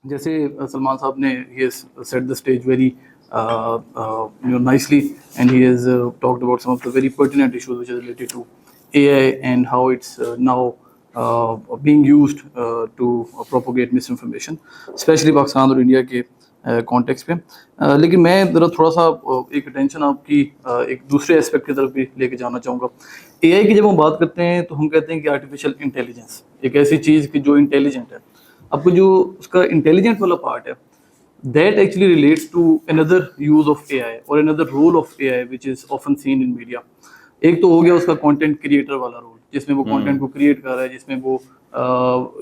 जैसे सलमान साहब ने he has set the stage very nicely, and he has talked about some of the very pertinent issues which are related to AI and how it's now being used to propagate misinformation, especially Pakistan और India के context पे। लेकिन मैं ज़रा थोड़ा सा एक attention आपकी एक दूसरे एस्पेक्ट की तरफ भी लेके जाना चाहूँगा। एआई की जब हम बात करते हैं तो हम कहते हैं कि आर्टिफिशियल इंटेलिजेंस एक ऐसी चीज़ कि जो इंटेलिजेंट है। आपको जो उसका इंटेलिजेंट वाला पार्ट है, that actually relates to another use of AI or another role of AI which is often seen in media। एक तो हो गया उसका कंटेंट क्रिएटर वाला रोल, जिसमें वो कंटेंट को क्रिएट कर रहा है, जिसमें वो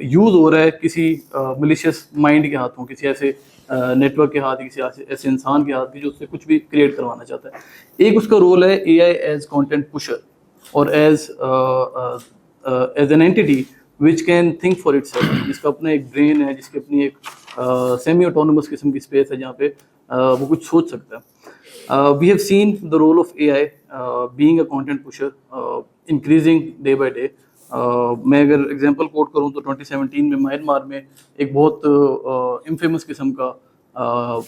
यूज हो रहा है किसी मलिशियस माइंड के हाथों, किसी ऐसे नेटवर्क के हाथ, किसी ऐसे इंसान के हाथ की जो उससे कुछ भी क्रिएट करवाना चाहता है। एक उसका रोल है AI एज कंटेंट पुशर और as an entity which can think for itself, जिसका अपना एक ब्रेन है, जिसकी अपनी एक सेमी ऑटोनोमस किस्म की स्पेस है जहाँ पे वो कुछ सोच सकता है। We have seen the role of AI being a content pusher increasing day by day. मैं अगर एग्जांपल कोट करूँ तो 2017 में म्यांमार में एक बहुत इनफेमस किस्म का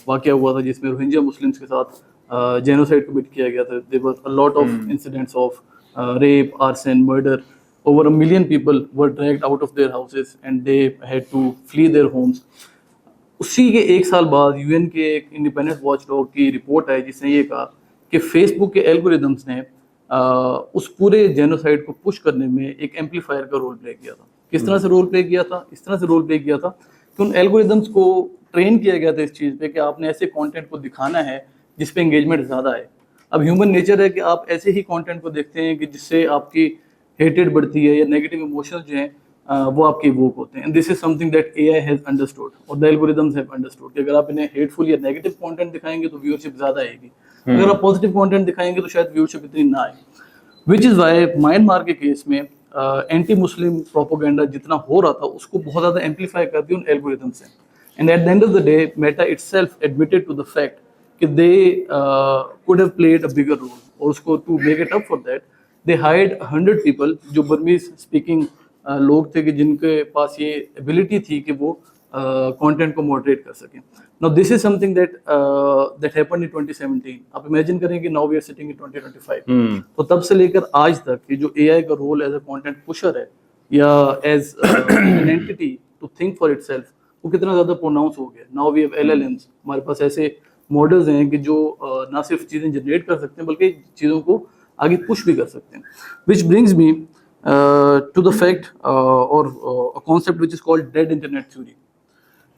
वाकया हुआ था जिसमें रोहिंग्या मुस्लिम्स के साथ जेनोसाइड कमिट किया गया था। There were a lot of incidents of rape, arson, murder. Over 1 million people were dragged out of their houses and they had to flee their homes. उसी के एक साल बाद यूएन के एक इंडिपेंडेंट वॉचडॉग की रिपोर्ट आई जिसने ये कहा कि फेसबुक के एल्गोरिदम्स ने उस पूरे जेनोसाइड को पुश करने में एक एम्पलीफायर का रोल प्ले किया था। किस तरह से रोल प्ले किया था? इस तरह से रोल प्ले किया था कि उन एल्गोरिदम्स को ट्रेन किया गया था इस चीज़ पे कि आपने ऐसे कंटेंट को दिखाना है जिस पे एंगेजमेंट ज़्यादा है। अब ह्यूमन नेचर है कि आप ऐसे ही कंटेंट को देखते हैं कि जिससे आपकी हेटेड बढ़ती है या नेगेटिव इमोशंस जो हैं वो आपके इवोक होते हैं। This is something that AI has understood और द एल्गोरिदम्स हैव अंडरस्टूड कि अगर आप इन्हें हेटफुल या नेगेटिव कंटेंट दिखाएंगे तो व्यूअरशिप ज़्यादा आएगी, अगर आप पॉजिटिव कंटेंट दिखाएंगे तो शायद व्यूअरशिप इतनी ना आए। विच इज़ वाई म्यांमार के केस में एंटी मुस्लिम प्रोपोगेंडा जितना हो रहा था उसको बहुत ज़्यादा एम्पलीफाई कर दिया उन एल्गोरिदम से। And at the end of the day Meta itself admitted to the fact कि they could have played a bigger role, और उसको to make it up for that they hired 100 people जो Burmese speaking लोग थे कि जिनके पास ये ability थी कि वो कंटेंट को मॉडरेट कर सकें। Now this is something that happened in 2017। आप इमेजिन करें कि now we are sitting in 2025। तो तब से लेकर आज तक कि जो एआई का role as a content pusher है या as an entity to think for itself वो कितना ज़्यादा प्रोनाउंस हो गया। नाउ वी हैव LLMs, हमारे पास ऐसे मॉडल्स हैं कि जो ना सिर्फ चीज़ें जनरेट कर सकते हैं बल्कि चीज़ों को आगे पुश भी कर सकते हैं। Which brings me to the fact or a concept which is called dead internet theory.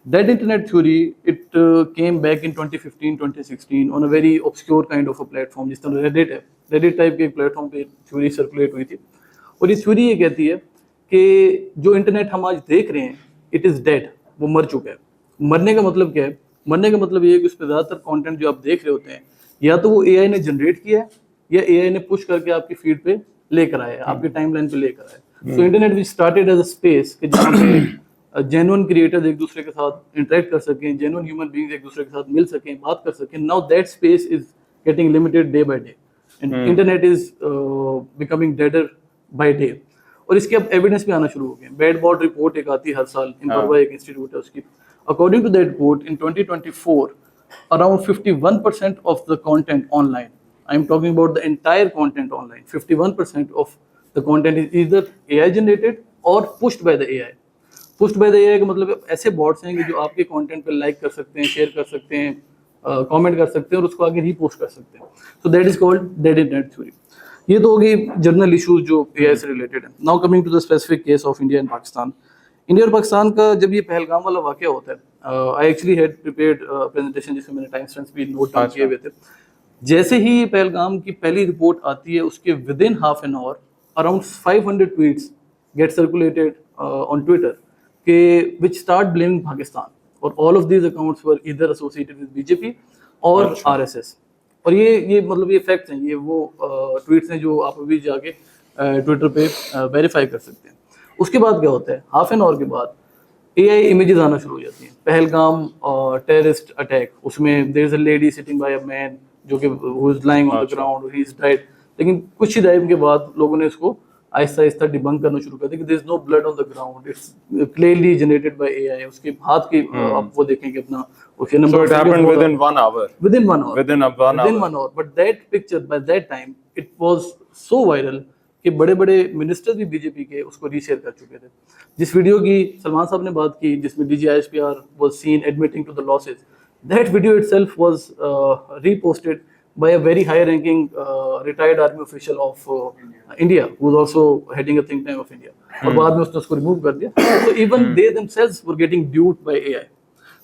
Dead internet theory, it came back in 2015-2016 on a very obscure kind of a platform जिस तरह Reddit है। Reddit type के एक platform पे theory circulate हुई थी और ये थ्योरी ये कहती है कि जो इंटरनेट हम आज देख रहे हैं इट इज़ डेड, वो मर चुका है। मरने का मतलब क्या है? मरने का मतलब ये है कि उस पर ज़्यादातर कंटेंट जो आप देख रहे होते हैं या तो वो एआई ने जनरेट किया है या एआई ने पुश करके आपकी फीड पे लेकर आया, आपके टाइमलाइन पे लेकर आया। So internet which started as a space कि जहाँ पे जेन्युइन क्रिएटर्स एक दूसरे के साथ इंटरेक्ट कर सकें, जेन्युइन ह्यूमन बीइंग्स एक दूसरे के साथ मिल सकें, बात कर सकें। Now that space is getting limited day by day and internet is becoming deader by day. और इसके अब एविडेंस भी आना शुरू हो गए। बैड बॉट रिपोर्ट एक आती है हर साल, इम्परवा एक इंस्टीट्यूट है उसकी। According to that report in 2024 around 51% of the content online, I am talking about the entire content online, 51% of the content is either AI generated or pushed by the AI। pushed by the AI का मतलब ऐसे bots हैं कि जो आपके content पे like कर सकते हैं, शेयर कर सकते हैं, कमेंट कर सकते हैं और उसको आगे रीपोस्ट कर सकते हैं। So that is called dead internet theory. ये तो हो गई जनरल इशूज जो AI से रिलेटेड है। Now coming to the specific case of India and Pakistan. India और पाकिस्तान का जब ये पहलगाम वाला वाकया होता है, I actually had prepared presentation जिसमें मैंने टाइम स्टैम्प्स भी नोट डाउन किए हुए थे। जैसे ही पहलगाम की पहली रिपोर्ट आती है उसके within half an hour around 500 tweets get circulated on Twitter के विच स्टार्ट ब्लेमिंग पाकिस्तान, और all of these accounts were either associated with BJP और RSS। और ये मतलब ये फैक्ट्स हैं, ये वो ट्वीट्स हैं जो आप अभी जाके ट्विटर पे वेरीफाई कर सकते हैं। उसके बाद क्या होता है, हाफ एन आवर के बाद AI इमेजेस आना शुरू हो जाती हैं। पहलगाम टेररिस्ट अटैक, उसमें there is a lady sitting by a man जो कि who is lying on the ground, he is died. लेकिन कुछ ही टाइम के बाद लोगों ने इसको आहिस्ता आहिस्ता डिबंक करना शुरू कर दिया कि there is no blood on the ground, it's clearly generated by AI. उसके हाथ की आप वो देखेंगे अपना उसके नंबर। So it happened within 1 hour. Within 1 hour. Within 1 hour. But that picture by that time it was so viral कि बड़े बड़े मिनिस्टर्स भी बीजेपी के उसको रीशेयर कर चुके थे। जिस वीडियो की सलमान साहब ने बात की जिसमें DGISPR was seen admitting to the losses, that video itself was reposted by a very high ranking retired army official of India who was also heading a think tank of India, और बाद में उसने उसको remove कर दिया। So even they themselves were getting duped by AI.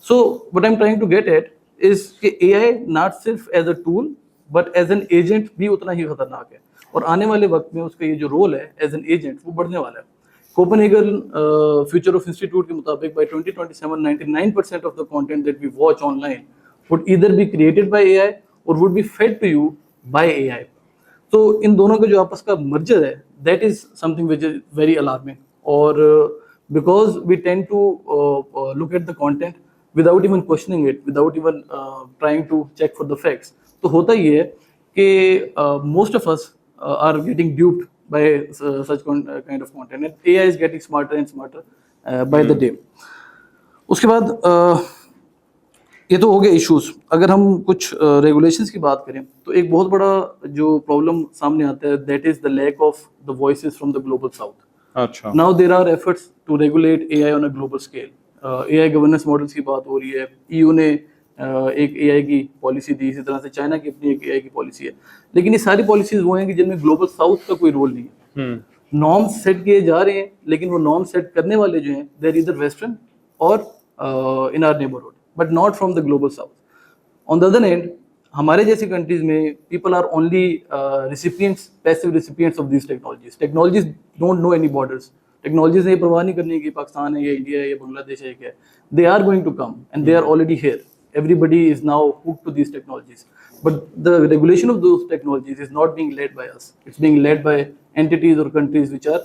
So what I'm trying to get at is कि AI not सिर्फ as a tool but as an agent भी उतना ही खतरनाक है, और आने वाले वक्त में उसका ये जो रोल है as an agent वो बढ़ने वाला है। कोपेनहेगन फ्यूचर ऑफ इंस्टीट्यूट के मुताबिक by 2027 99% of the content that we watch online would either be created by AI or would be fed to you by AI. तो इन दोनों का जो आपस का मर्जर है that is something which is very alarming, और because we tend to look at the content without even questioning it, without even trying to check for the facts, तो होता ये है कि most of us are getting duped by such kind of content, and AI is getting smarter and smarter by the day. उसके बाद ये तो हो गया इश्यूज। अगर हम कुछ रेगुलेशंस की बात करें तो एक बहुत बड़ा जो प्रॉब्लम सामने आता है that is the lack of the voices from the global south. अच्छा, now there are efforts to regulate AI on a global scale. AI governance models की बात हो रही है, ईयू ने एक एआई की पॉलिसी दी, इसी तरह से चाइना की अपनी एक एआई की पॉलिसी है, लेकिन ये सारी पॉलिसीज वो हैं कि जिनमें ग्लोबल साउथ का कोई रोल नहीं है। नॉर्म्स सेट किए जा रहे हैं लेकिन वो नॉर्म सेट करने वाले जो हैं दे आर ईदर वेस्टर्न और in our neighbourhood but not from the global south. On the other end हमारे जैसी कंट्रीज में people are only recipients, passive recipients of this technologies. Technologies don't know any borders. Technologies ने परवाह नहीं करनी कि पाकिस्तान है या इंडिया है या बांग्लादेश है क्या है। They are going to come and they are already here. Everybody is now hooked to these technologies, but the regulation of those technologies is not being led by us. It's being led by entities or countries which are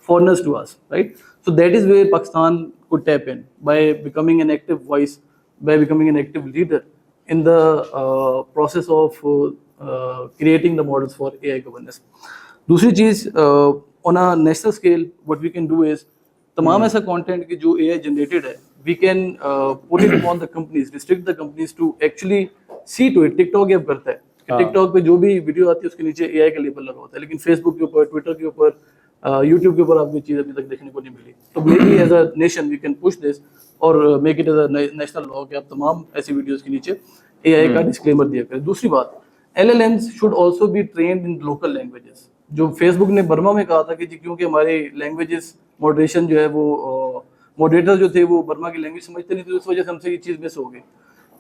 foreigners to us, right? So that is where Pakistan could tap in by becoming an active voice, by becoming an active leader in the process of creating the models for AI governance. दूसरी चीज on a national scale, what we can do is तमाम ऐसा content की जो AI generated है we can put it upon the companies, restrict the companies to actually see to it. TikTok ये करता है कि टिकटॉक पे जो भी वीडियो आती है उसके नीचे AI का लेबल लगा होता है, लेकिन फेसबुक के ऊपर, ट्विटर के ऊपर, यूट्यूब के ऊपर आपको चीज़ अभी तक देखने को नहीं मिली। तो maybe as a nation we can push this और make it as a national law कि आप तमाम ऐसी वीडियोज़ के नीचे AI का डिस्क्लेमर दिया करें। दूसरी बात, LLMs should also be trained in local languages. जो फेसबुक ने बर्मा में कहा था कि क्योंकि हमारे लैंग्वेजेस मॉडरेशन जो है वो मॉडरेटर जो थे वो बर्मा की लैंग्वेज समझते नहीं थे, उस वजह से हमसे ये चीज़ मिस हो गई।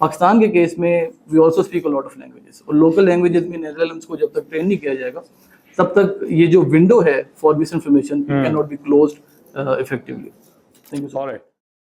पाकिस्तान के केस में we also speak a lot of languages, और लोकल लैंग्वेजेस में LLMs को जब तक ट्रेन नहीं किया जाएगा तब तक ये जो विंडो है for miss information can not be closed effectively. Thank you.